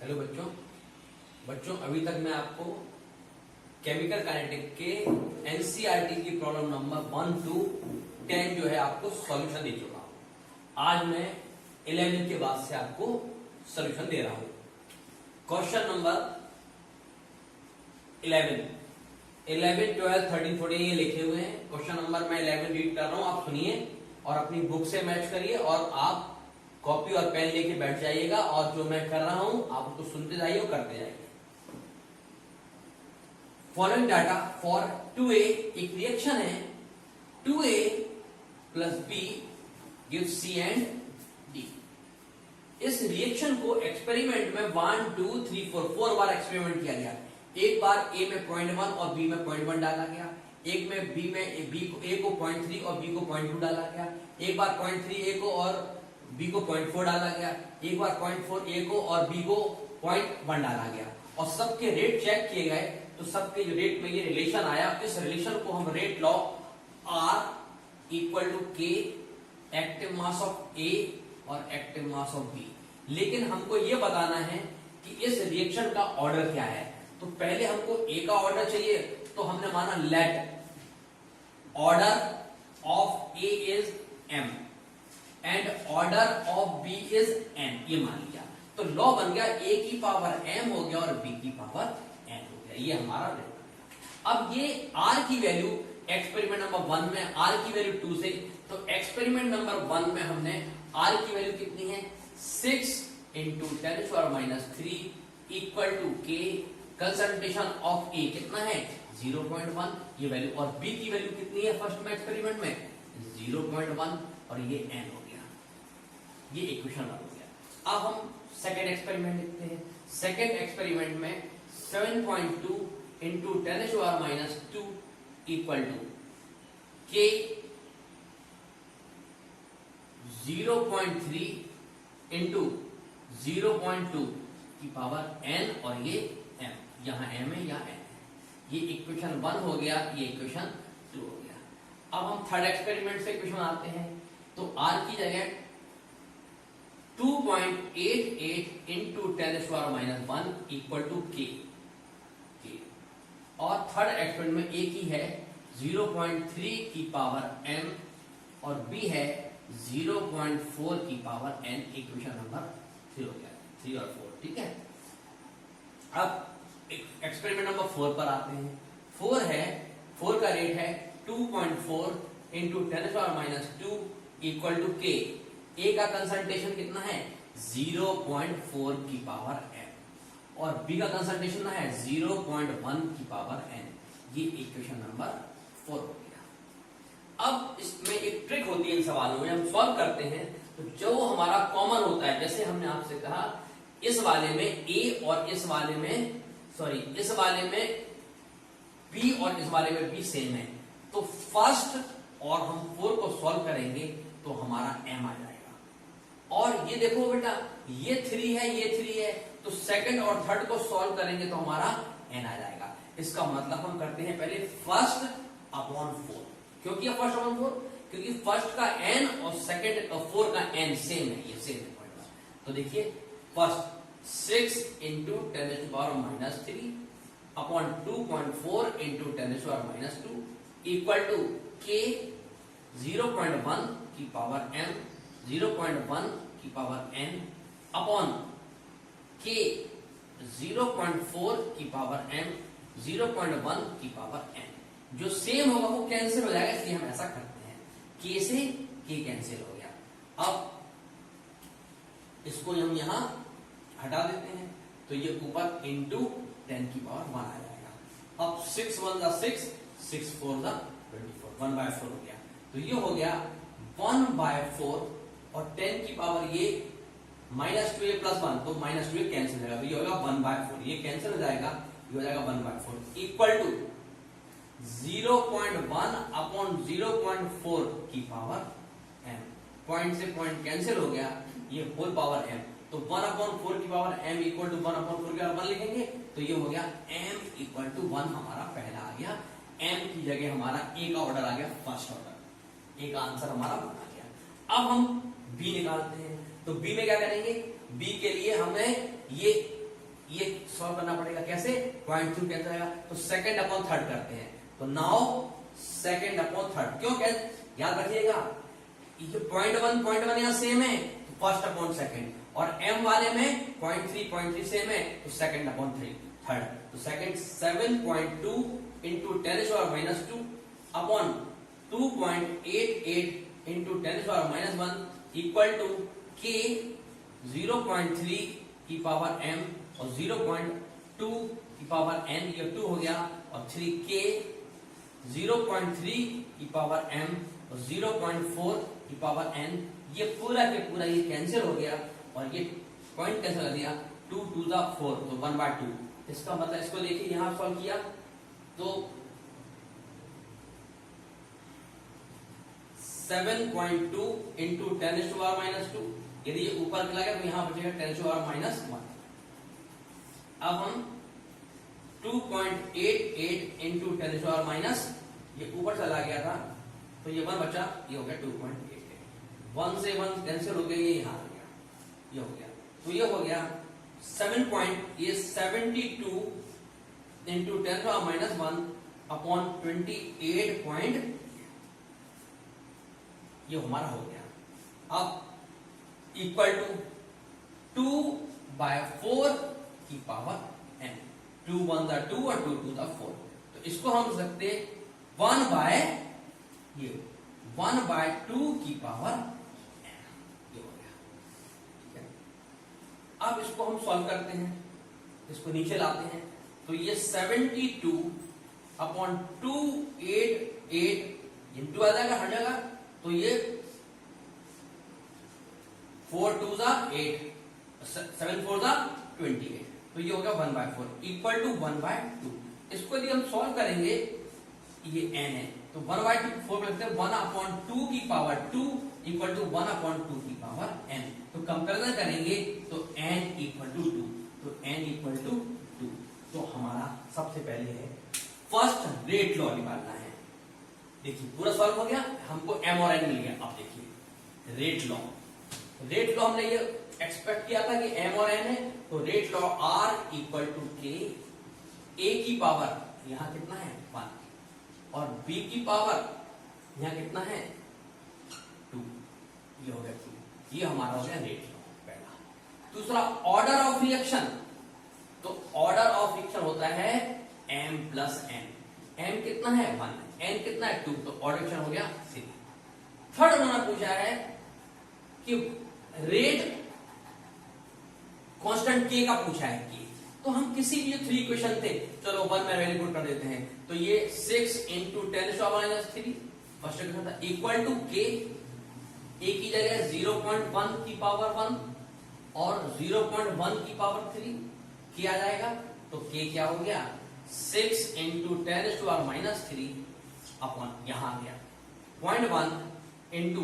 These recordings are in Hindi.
हेलो बच्चों अभी तक मैं आपको केमिकल काइनेटिक के एनसीईआरटी की प्रॉब्लम नंबर 1 to 10 जो है आपको सॉल्यूशन दे चुका हूं। आज मैं 11 के बाद से आपको सॉल्यूशन दे रहा हूं। क्वेश्चन नंबर 11, 12, 13, 14 ये लिखे हुए हैं। क्वेश्चन नंबर मैं 11 रीड कर रहा हूं, आप सुनिए और अपनी बुक से मैच करिए और आप कॉपी और पेन लेके बैठ जाइएगा और जो मैं कर रहा हूं आप उसको सुनते जाइए और करते जाइए। फॉलोइंग डाटा फॉर 2A, एक रिएक्शन है 2A plus B gives C and D। इस रिएक्शन को एक्सपेरिमेंट में 1, 2, 3, 4 बार एक्सपेरिमेंट किया गया। एक बार A में 0.1 और B में 0.1 डाला गया, एक में B में A को 0.3 और B को 0.2 डाला गया, एक बार 0.3 A को और B को 0.4 डाला गया, एक बार 0.4 A को और B को 0.1 डाला गया और सबके रेट चेक किए गए तो सबके जो रेट में ये रिलेशन आया, इस रिलेशन को हम rate law R equal to K active mass of A और एक्टिव मास ऑफ B। लेकिन हमको ये बताना है कि इस रिएक्शन का ऑर्डर क्या है। तो पहले हमको A का ऑर्डर चाहिए, तो हमने माना let order of A is M and order of B is N, ये मान लिया। तो लॉ बन गया A की पावर M हो गया और B की पावर N हो गया, ये हमारा रेट हो गया। अब ये R की वैल्यू एक्सपेरिमेंट नंबर 1 में R की वैल्यू 2 से, तो एक्सपेरिमेंट नंबर 1 में हमने R की वैल्यू कितनी है 6 into 10⁻³ equal to K। Concentration of A कितना है 0.1 ये वैल्यू, और B की वैल्यू कितनी है फर्स्ट में एक्सपेरिमेंट में 0.1 और ये N हो गया, ये इक्वेशन हो गया। अब हम सेकेंड एक्सपेरिमेंट लिखते हैं। सेकेंड एक्सपेरिमेंट में 7.2 into 10⁻² equal to K 0.3 into 0.2 की पावर N और ये M, यहां M है यहाँ N है। ये इक्वेशन 1 हो गया, ये इक्वेशन 2 हो गया। अब हम थर्ड एक्सपेरिमेंट से इक्वेशन आते हैं, तो R की जगह 2.88 इंटू 10⁻1 इक्वल टू K और थर्ड एक्सपेरिमेंट में A की है 0.3 की पावर M और B है 0.4 की पावर N। इक्वेशन नंबर 3 हो गया, 3 और 4, ठीक है। अब एक्सपेरिमेंट नंबर 4 पर आते हैं। 4 का रेट है 2.4 into 10⁻² equal to K। A का कंसंट्रेशन कितना है 0.4 की पावर M और B का कंसंट्रेशन है 0.1 की पावर N। ये इक्वेशन नंबर 4 हो गया। अब इसमें एक ट्रिक होती है इन सवालों में, हम सॉल्व करते हैं तो जो हमारा कॉमन होता है, जैसे हमने आपसे कहा इस वाले में A और इस वाले में इस वाले में B और इस वाले में B सेम है, तो फर्स्ट और हम 4 को सॉल्व करेंगे तो हमारा M आ जाएगा। और ये देखो बेटा ये 3 है ये 3 है, तो सेकंड और थर्ड को सॉल्व करेंगे तो हमारा N आ जाएगा। इसका मतलब हम करते हैं पहले फर्स्ट अपॉन 4, क्योंकि फर्स्ट अपॉन 4 क्योंकि फर्स्ट का N और सेकंड और 4 का N सेम है, ये सेम है। तो देखिए first 6 into 10⁻³ upon 2.4 into 10⁻² equal to K 0.1 की पावर M 0.1 की पावर N अपॉन K 0.4 की पावर M 0.1 की पावर N। जो सेम होगा वो कैंसिल हो जाएगा, इसलिए हम ऐसा करते हैं K से K कैंसिल हो गया। अब इसको हम यहां हटा देते हैं तो ये ऊपर इंटू 10 की पावर 1 आ जाएगा। अब 6 1 जा 6, 6 4 जा 24, 1/4 हो गया। तो ये हो गया 1/4 और 10 की पावर ये -2A + 1, तो -2A कैंसिल हो जाएगा, तो ये होगा 1/4, ये कैंसिल हो जाएगा, ये हो जाएगा 1/4 इक्वल टू 0.1 अपॉन 0.4 की पावर M। पॉइंट से पॉइंट कैंसिल हो गया, ये होल पावर M, तो 1/4 की पावर M इक्वल टू 1/4 की पावर 1 लिखेंगे तो ये हो गया M इक्वल टू 1 हमारा पहला आ गया। M की जगह हमारा A का ऑर्डर आ गया फर्स्ट ऑर्डर, A का आंसर हमारा बन गया। अब हम B निकालते हैं, तो B में क्या करेंगे, B के लिए हमें ये ये सॉल्व करना पड़ेगा कैसे, 0.2 कैंसिल आएगा तो सेकंड अपॉन थर्ड करते हैं, तो नाउ सेकंड अपॉन थर्ड, क्यों क्या याद रखिएगा ये 0.1 यहाँ सेम है तो फर्स्ट अपॉन सेकंड, और m वाले में 0.3 सेम है तो सेकंड अपॉन थर्ड, तो second 7.2 into 10⁻² upon 2.88 into 10⁻1 equal to k 0.3 की पावर m और 0.2 की पावर n, ये 2 हो गया, और 3k 0.3 की पावर m और 0.4 की पावर n, ये पूरा के पूरा ये कैंसिल हो गया और ये पॉइंट कैंसिल कर दिया, 2 to the 4 तो 1/2। इसका मतलब इसको देखिए यहां सॉल्व किया तो 7.2 इंटू 10⁻², यदि ये ऊपर चला गया तो यहां बचेगा 10⁻1। अब हम 2.88 इंटू 10⁻, ये ऊपर चला गया था तो ये 1 बचा, ये हो गया 2.88, 1 से 1 कैंसिल हो गया, ये यहां आ गया, ये हो गया, तो ये हो गया 72 इंटू 10⁻1 अपॉन 28 ये हमारा हो गया। अब इक्वल टू 2/4 की पावर n, 2 1 the 2 और 2 2 the 4, तो इसको हम सकते 1/2 की पावर n, ये हो गया, ठीक है। अब इसको हम सॉल्व करते हैं, इसको नीचे लाते हैं, तो ये 72 अपॉन 288 इंटू आ जाएगा, हट जाएगा, तो ये 4 2 the 8, 7 4 the 28, तो ये हो गया 1/4 इक्वल टू 1/2। इसको यदि हम सॉल्व करेंगे, ये n है तो 1/4 लिखते हैं 1/2 की पावर 2 इक्वल टू 1/2 की पावर n, तो कंपेरिजन करेंगे तो n इक्वल टू 2, तो n इक्वल टू 2, तो हमारा सबसे पहले है फर्स्ट रेट लॉ निकालना है। देखिए पूरा सॉल्व हो गया, हमको m और n मिल गया। अब देखिए रेट लॉ हमने ये एक्सपेक्ट किया था कि m और n है, तो rate law r equal to k, a की पावर यहां कितना है 1 और b की पावर यहां कितना है 2, ये हो गया 2, ये हमारा हो गया रेट लॉ पहला। दूसरा ऑर्डर ऑफ रिएक्शन, तो ऑर्डर ऑफ रिएक्शन होता है m प्लस n, m कितना है 1, n कितना है 2, तो ऑर्डर रिएक्शन हो गया 3। थर्ड उन्होंने पूछा है कि रेट कांस्टेंट k का पूछा है k, तो हम किसी भी 3 इक्वेशन थे, चलो 1 में वैल्यू पुट कर देते हैं, तो ये 6 इंटू 10⁻³ फर्स्ट इक्वेशन था इक्वल टू k, a की जगह 0.1 की पावर 1 और 0.1 की पावर 3 k आ जाएगा, तो k क्या हो गया 6 इंटू 10⁻³ अपॉन यहां आ गया 0.1 इंटू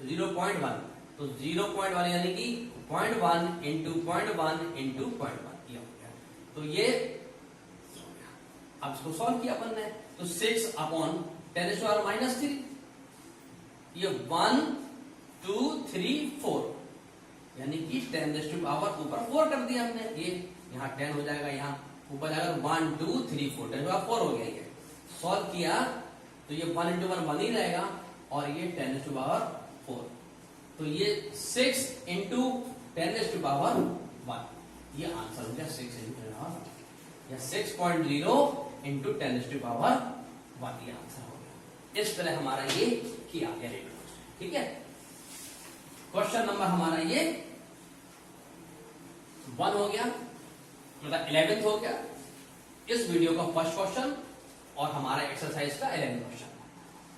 0.1, तो 0.1 यानी कि 0.1 इंटू 0.1 इंटू 0.1, ये हो गया, तो ये अब इसको सॉल्व किया अपन ने, तो 6 अपॉन 10⁻³ ये 1 2 3 4 यानी कि 10 पावर ऊपर 4 कर दिया हमने, ये यहाँ 10 हो जाएगा, यहाँ ऊपर जाएगा 1 2 3 4 10⁻4 हो गया। ये सॉल्व किया तो ये 1 इंटू 1 1 ही रहेगा और ये 10⁻4, तो ये 6 इंटू 10⁻1, ये आंसर हो गया 6 इंटू या 6.0 इंटू 10⁻1, ये आंसर हो गया। इस तरह हमारा ये किया गया रेट, ठीक है। क्वेश्चन नंबर हमारा ये 1 हो गया, मतलब 11th हो गया इस वीडियो का फर्स्ट क्वेश्चन और हमारा एक्सरसाइज का 11th क्वेश्चन।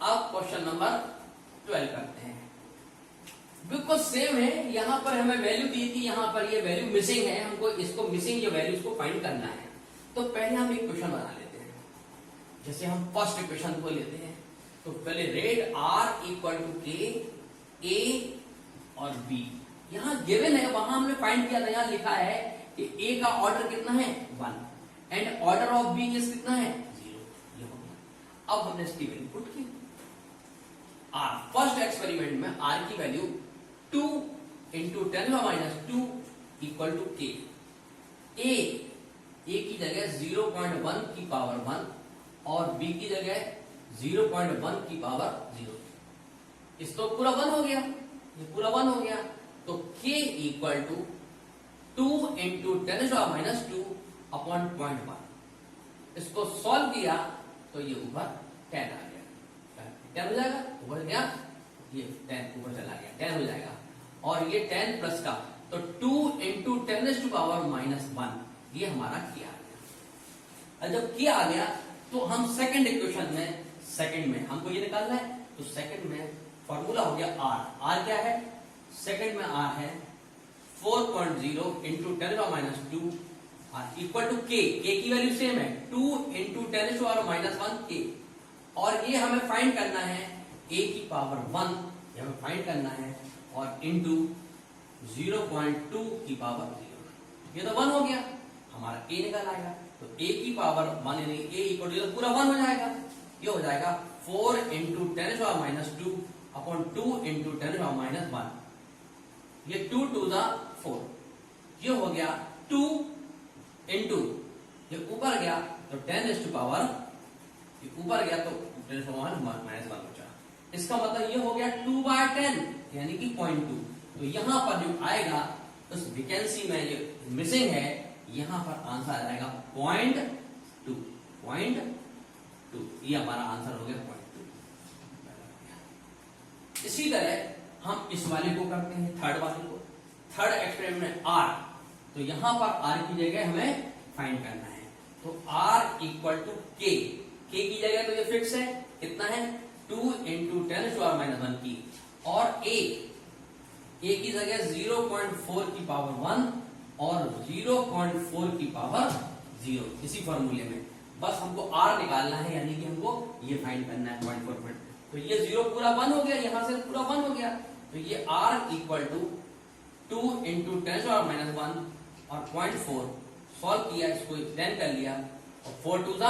अब क्वेश्चन नंबर 12 करते हैं, बिल्कुल सेम है, यहां पर हमें वैल्यू दी थी, यहां पर ये वैल्यू मिसिंग है, हमको इसको मिसिंग ये वैल्यू इसको फाइंड करना है। तो पहले हम एक क्वेश्चन बना लेते हैं, जैसे हम फर्स्ट इक्वेशन को लेते हैं, तो पहले rate r equal to k, a और b यहां गिवन है, वहां हमने फाइंड किया था, यहां लिखा है कि a का ऑर्डर कितना है 1 एंड ऑर्डर ऑफ b कितना है 0, ये हो गया। अब हमने इसकी वैल्यू पुट की, r फर्स्ट एक्सपेरिमेंट में r की value 2 into 10⁻² equal to k, a A की जगह 0.1 की पावर 1 और बी की जगह 0.1 की पावर 0। इस तो पूरा 1 हो गया, ये पूरा 1 हो गया। तो k equal to 2 into 10⁻² upon 0.1। इसको सॉल्व किया तो ये ऊपर 10 आ गया। 10 हो जाएगा, ऊपर गया, ये 10 ऊपर चला गया, 10 हो जाएगा। और ये 10 प्लस का तो 2 इंटू 10⁻⁻1 ये हमारा k आ गया। और जब k आ गया तो हम सेकंड इक्वेशन में, सेकंड में हमको ये निकालना है, तो सेकंड में फॉर्मूला हो गया r क्या है, सेकंड में r है 4.0 इंटू 10⁻² इक्वल टू k की वैल्यू सेम है 2 इंटू 10⁻1 k। और ये हमें फाइंड करना है a की पावर 1, ये हमें फाइंड करना है, और इंटू 0.2 की पावर 0। ये तो 1 हो गया, हमारा a निकल आएगा। तो a की पावर 1 यानी a इक्वल टू पूरा 1 हो जाएगा। ये हो जाएगा 4 इंटू 10⁻² अपॉन 2 इंटू 10⁻1। ये 2 टू द 4, ये हो गया 2 इंटू, ये ऊपर गया तो 10 टू पावर, ये ऊपर गया तो 10⁻1 बचा। इसका मतलब ये हो गया 2/10 यानी कि 0.2। तो यहां पर जो आएगा उस वैकेंसी में जो मिसिंग है, यहां पर आंसर आ जाएगा 0.2। ये हमारा आंसर हो गया 0.2। इसी तरह हम इस वाले को करते हैं, थर्ड वाले को। थर्ड एक्सपेरिमेंट में r, तो यहां पर r की जगह हमें फाइंड करना है। तो r इक्वल टू k की जगह तो ये फिक्स है, कितना है 2 इंटू 10⁻1 की, और a की जगह 0.4 की पावर 1 और 0.4 की पावर 0। इसी फॉर्मूले में बस हमको r निकालना है, यानी कि हमको ये फाइंड करना है 0.4। तो ये 0 पूरा 1 हो गया, यहां से पूरा 1 हो गया। तो ये r इक्वल टू 2 इंटू 10⁻1 और 0.4 सॉल्व किया, इसको 10 कर लिया, और 4 टू ज़ा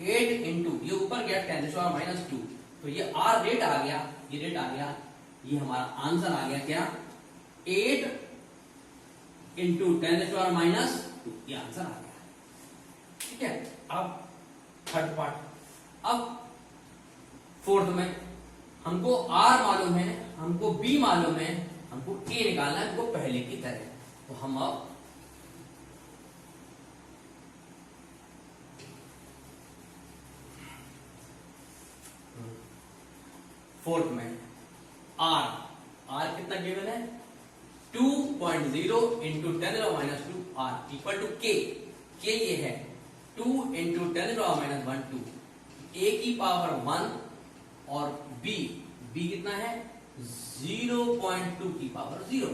8 इंटू ये ऊपर गया 10⁻²। तो ये r रेट आ गया, ये रेट आ गया, ये हमारा आंसर आ गया क्या 8 इंटू 10⁻²। ये आंसर आ गया। ठीक है, अब थर्ड पार्ट। अब फोर्थ में हमको r मालूम है, हमको b मालूम है, हमको a निकालना है, हमको पहले की तरह। तो हम अब फोर्थ में r कितना गिवन है 2.0 into 10⁻² r equal to k ये है 2 इंटू 10⁻1²। a की पावर 1 और b कितना है 0.2 की पावर 0।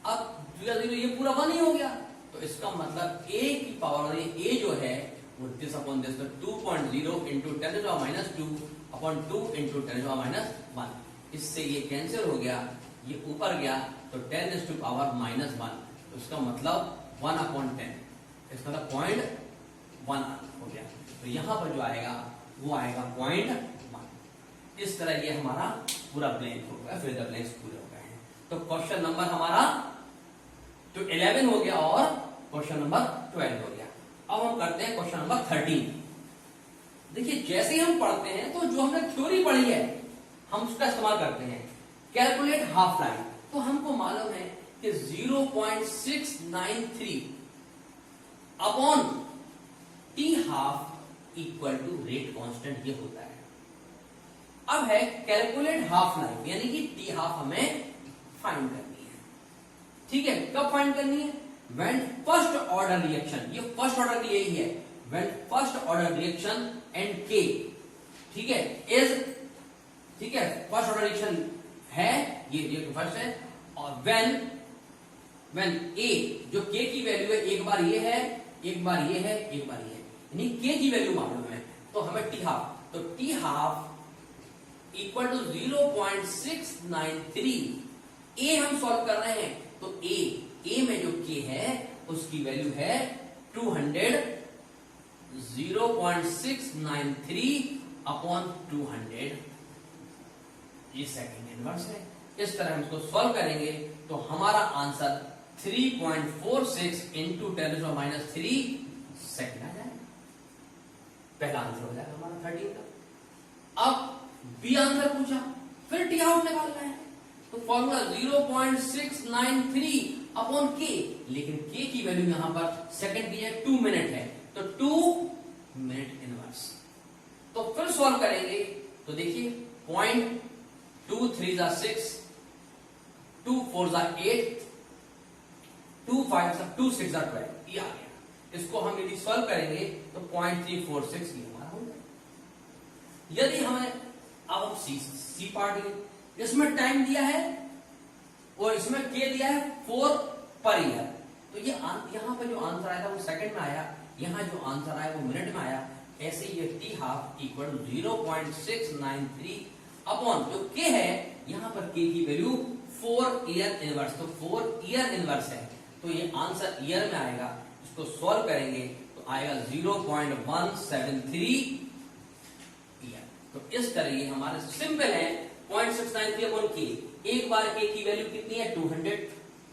अब 0 ये पूरा 1 ही हो गया, तो इसका मतलब a की पावर, a जो है वो this upon this, 2.0 into 10⁻² upon 2 into 10⁻1। इससे ये कैंसिल हो गया, ये ऊपर गया तो 10 टू पावर -1। तो इसका मतलब 1/10, इसका मतलब 0.1 हो गया। तो यहां पर जो आएगा वो आएगा 0.1। इस तरह ये हमारा पूरा ब्लैंक हो गया, फिर द ब्लैंक्स पूरे हो गए हैं। तो क्वेश्चन नंबर हमारा तो 11 हो गया और क्वेश्चन नंबर 12 हो गया। अब हम करते हैं क्वेश्चन नंबर 13। देखिए जैसे ही हम पढ़ते हैं तो जो हमने थ्योरी पढ़ी है हम उसका इस्तेमाल करते हैं। कैलकुलेट हाफ लाइन, तो हमको मालूम है कि 0.693 upon T half equal to rate constant, ये होता है। अब है कैलकुलेट हाफ लाइन, यानी कि टी हाफ हमें फाइंड करनी है। ठीक है, कब फाइंड करनी है? व्हेन फर्स्ट ऑर्डर रिएक्शन, ये फर्स्ट ऑर्डर की यही है, when first order reaction and के, ठीक है, इज, ठीक है, फर्स्ट ऑर्डर रिएक्शन है, ये फर्स्ट है, और व्हेन ए जो के की वैल्यू है, एक बार ये है, एक बार ये है, एक बार ये है, यानी के की वैल्यू मालूम है, तो हमें टी हाफ, तो टी हाफ इक्वल टू 0.693। ए हम सॉल्व कर रहे हैं, तो ए में जो के है उसकी वैल्यू है 200, 0.693 अपॉन 200, ये सेकंड इनवर्स है। इस तरह हम इसको सॉल्व करेंगे तो हमारा आंसर 3.46 इंटू 10⁻³ सेकंड आ जाएगा। पहला आंसर हो जाएगा हमारा 13 का। अब बी आंसर पूछा, फिर टी आउट निकालना है, तो फॉर्मूला 0.693 अपॉन के, लेकिन के की वैल्यू यहां पर सेकंड की है 2 मिनट है, तो 2 मिनट इनवर्स। तो फिर सॉल्व करेंगे तो देखिए 0.2 3 6, 2 4 8, 2 5 2 6 12, ये आ गया। इसको हम यदि सॉल्व करेंगे तो 0.346 ये हमारा हो जाएगा। यदि हमें अब हम सी पार्ट, इसमें टाइम दिया है और इसमें के दिया है 4 पर ईयर, तो ये यहां पर जो आंसर आया था वो सेकंड में आया, यहां जो आंसर आया वो मिनट में आया। ऐसे ये टी हाफ इक्वल 0.693 अपॉन जो के है, यहां पर के की वैल्यू 4 ईयर इनवर्स, तो 4 ईयर इनवर्स है, तो ये आंसर ईयर में आएगा। इसको सॉल्व करेंगे तो आएगा 0.173 ईयर। तो इस तरह ये हमारे सिंपल है 0.693 अपॉन के। एक बार के की वैल्यू कितनी है 200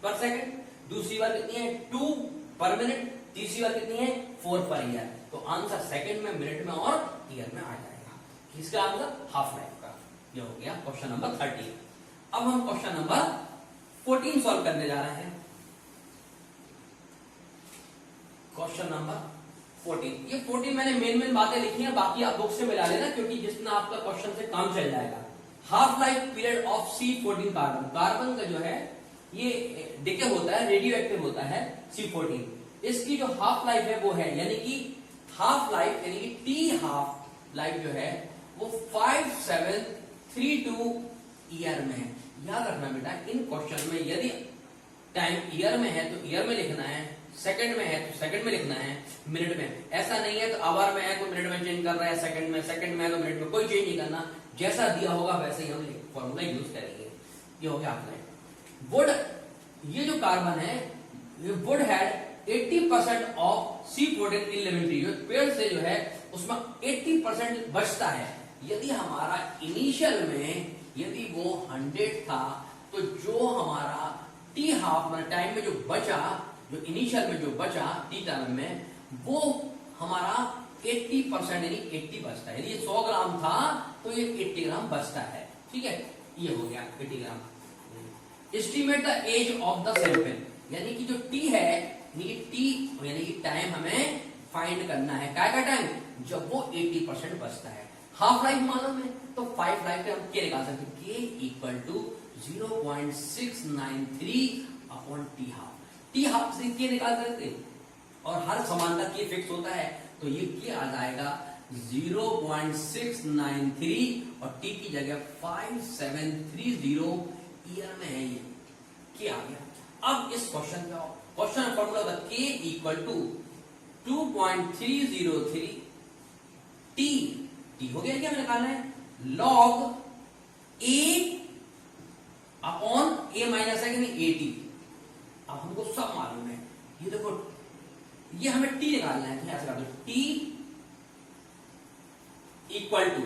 पर सेकंड, दूसरी बार कितनी है 2 पर मिनट, तीसरी बार कितनी है 4 पर ईयर। तो आंसर सेकंड में, मिनट में और ईयर में आ जाएगा। इसका आंसर हाफ लाइफ का ये हो गया क्वेश्चन नंबर 13। अब हम क्वेश्चन नंबर 14 सॉल्व करने जा रहे हैं। क्वेश्चन नंबर 14, ये 14 मैंने मेन बातें लिखी हैं, बाकी आप बुक से मिला लेना, क्योंकि जितना आपका क्वेश्चन से काम चल जाएगा। Half life period of C14 carbon, carbon का जो है ये डिके होता है, रेडियो एक्टिव होता है C14। इसकी जो हाफ लाइफ है वो है, यानी कि हाफ लाइफ यानी कि टी हाफ लाइफ जो है वो 5732 ईयर में है। याद रखना बेटा, इन क्वेश्चन में यदि टाइम ईयर में है तो ईयर में लिखना है, सेकंड में है तो सेकंड में लिखना है, मिनट में ऐसा नहीं है। तो आवर में है तो मिनट में चेंज कर रहा है, सेकंड में है तो मिनट में, कोई चेंज नहीं करना, जैसा दिया होगा वैसे ही हम फॉर्मूला यूज करेंगे। ये हो गया आपने वुड, ये जो कार्बन है ये would had 80% of C14 in living tree, पेड़ से जो है उसमें 80% बचता है। यदि हमारा इनिशियल में यदि वो 100 था, तो जो हमारा टी हाफ टाइम में जो बचा, जो इनिशियल में जो बचा टी टाइम में, वो हमारा 80% यानी 80 बचता है। यदि 100 ग्राम था तो ये 80 ग्राम बचता है। ठीक है, ये हो गया 80 gram. Estimate the age of the sample, यानी कि जो टी है, यानी कि टाइम हमें फाइंड करना है। क्या का टाइम, जब वो 80% बचता है। हाफ लाइफ मालूम है तो 5 लाइफ हम क्या निकाल सकते हैं, K equal to 0.693 upon T half. T half से के निकाल सकते हैं, और हर समानता के फिक्स होता है, तो ये क्या आ जाएगा 0.693 और टी की जगह 5730 ईयर में है, ये क्या आ गया। अब इस क्वेश्चन का क्वेश्चन फॉर्मूला होता है के इक्वल टू 2.303 टी, टी हो गया क्या हमें निकालना है, लॉग ए अपॉन ए माइनस है कि नहीं 80। अब हमको सब मालूम है, ये देखो ये हमें टी निकालना है, ऐसे कर दो टी इक्वल टू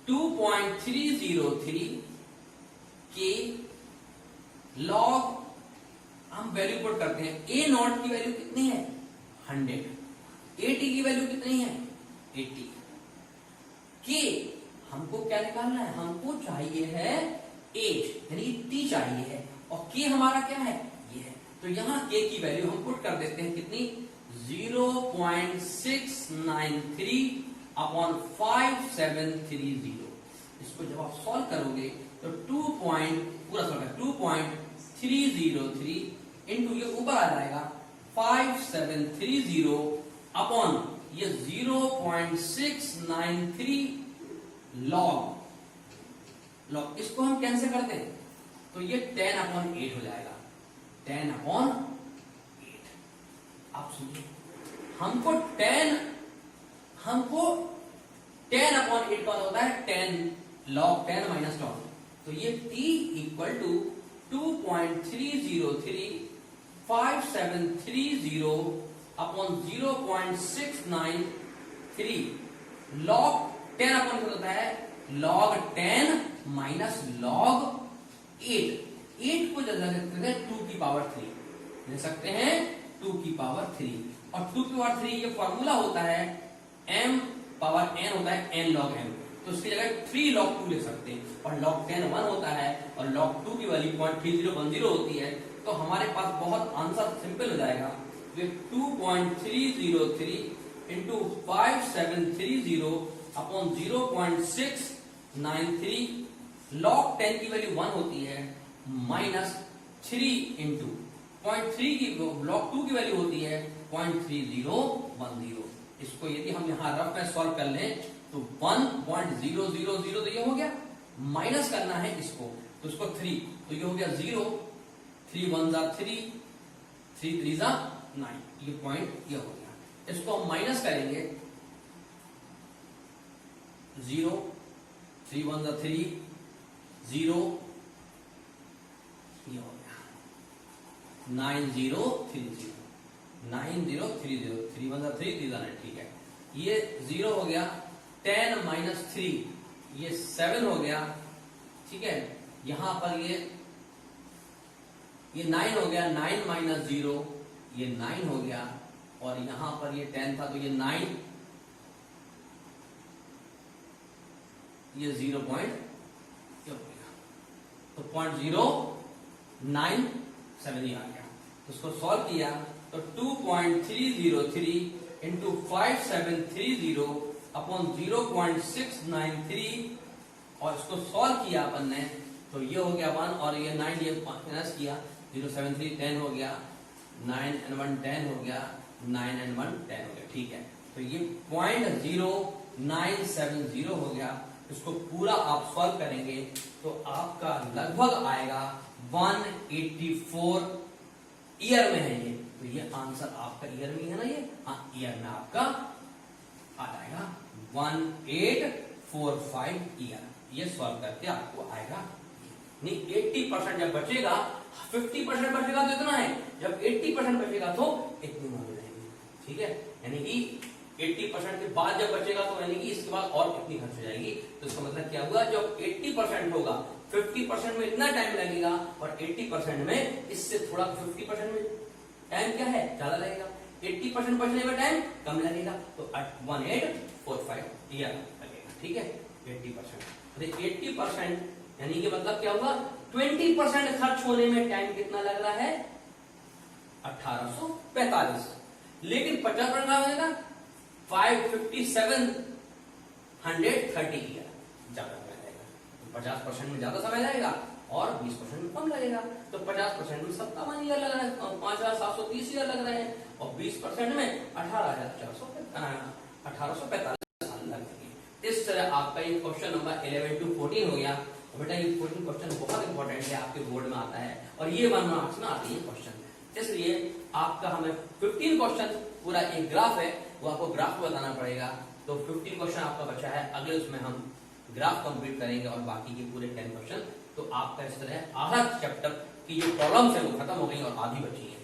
2.303 के लॉग, हम वैल्यू पुट करते हैं। ए नॉट की वैल्यू कितनी है 100, ए टी की वैल्यू कितनी है 80। के हमको क्या निकालना है, हमको चाहिए है एज, यानी टी चाहिए है, और के हमारा क्या है ये है। तो यहां के की वैल्यू हम पुट कर देते हैं कितनी 0.693 अपॉन 5730। इसको जब आप सॉल्व करोगे तो 2.303 इंटू ये ऊपर आ जाएगा 5730 अपॉन ये 0.693 लॉग, इसको हम कैंसिल करते हैं तो ये 10/8 हो जाएगा, 10/8। आप सुनिए, हमको 10/8 का होता है 10 लॉग 10 माइनस 10, तो ये t equal to 2.303 5730 upon 0.693 log 10/8 होता है log 10 माइनस log 8। 8 को जल्द लिख सकते हैं 2 की पावर 3, लिख सकते हैं 2 की पावर 3। और 2 की पावर 3 ये फॉर्मूला होता है m पावर n होता है n log m, तो उसकी जगह 3 log 2 लिख सकते हैं। और log 10 1 होता है और log 2 की वैल्यू 0.3010 होती है, तो हमारे पास बहुत आंसर सिंपल हो जाएगा। 2.303 इंटू 5730 अपॉन 0.693, log 10 की वैल्यू 1 होती है, माइनस 3 इंटू 0.3 की log 2 की वैल्यू होती है 0.3010। इसको यदि हम यहाँ रफ में सॉल्व कर लें तो 1.000 तो ये हो गया, माइनस करना है इसको तो इसको 3, तो ये हो गया 0, 3 1 जा 3, 3 3 जा 9, ये पॉइंट ये हो गया। इसको हम माइनस करेंगे 0, 3 1 जा 3, 0, ये हो गया 9030, 9030, 3 1 जा 3, 3 जा 9, ठीक है। ये 0 हो गया, 10 माइनस 3 ये 7 हो गया, ठीक है। यहां पर ये 9 हो गया, 9 माइनस 0 ये 9 हो गया, और यहां पर ये 10 था तो ये 9, ये 0 पॉइंट हो गया, तो 0.097 ही आ गया। तो उसको सॉल्व किया तो 2.303 इंटू 5730 अपॉन 0.693, और इसको सॉल्व किया अपन ने तो ये हो गया 1, और ये 9 ये माइनस किया 073 10 हो गया, 9 and 1 10 हो गया, 9 and 1 10 हो गया, ठीक है। तो ये 0.0970 हो गया। इसको पूरा आप सॉल्व करेंगे तो आपका लगभग आएगा 184 ईयर में है ये, तो ये आंसर आपका ईयर में है ना, ये हाँ ईयर में आपका आ जाएगा 1845 ईयर। ये सॉल्व करके आपको आएगा नहीं 80% जब बचेगा, 50% बचेगा तो इतना है, जब 80% बचेगा तो इतनी मान जाएंगे, ठीक है। यानी कि 80% के बाद जब बचेगा तो यानी कि इसके बाद और कितनी खर्च हो जाएगी, तो इसका मतलब क्या हुआ, जब 80% होगा 50% में इतना टाइम लगेगा और 80% में इससे थोड़ा 50% में टाइम क्या है ज्यादा लगेगा, 80% बचने में टाइम कम लगेगा, तो 1845 ईयर लगेगा, ठीक है। 80% 80% यानी कि मतलब क्या होगा, 20% खर्च होने में टाइम कितना लग रहा है 1845, लेकिन 50% लगेगा 55730 ईयर ज्यादा समय लगेगा। 50% में ज्यादा समय लगेगा और 20% में कम लगेगा, तो 50% में 57 ईयर लग रहा है, 5730 ईयर लग रहे हैं, और 20% में 1845 साल लगेंगे। इस तरह आपका ये क्वेश्चन नंबर 11 to 14 हो गया। बेटा ये 14 क्वेश्चन बहुत इंपॉर्टेंट है, आपके बोर्ड में आता है और ये 1 मार्क्स में आती है क्वेश्चन, इसलिए आपका हमें 15 क्वेश्चन पूरा एक ग्राफ है वो आपको ग्राफ बताना पड़ेगा। तो 15 क्वेश्चन आपका बचा है, अगले उसमें हम ग्राफ कंप्लीट करेंगे और बाकी के पूरे 10 क्वेश्चन। तो आपका इस तरह आधा चैप्टर की जो प्रॉब्लम्स है वो खत्म हो गई और आधी बची है।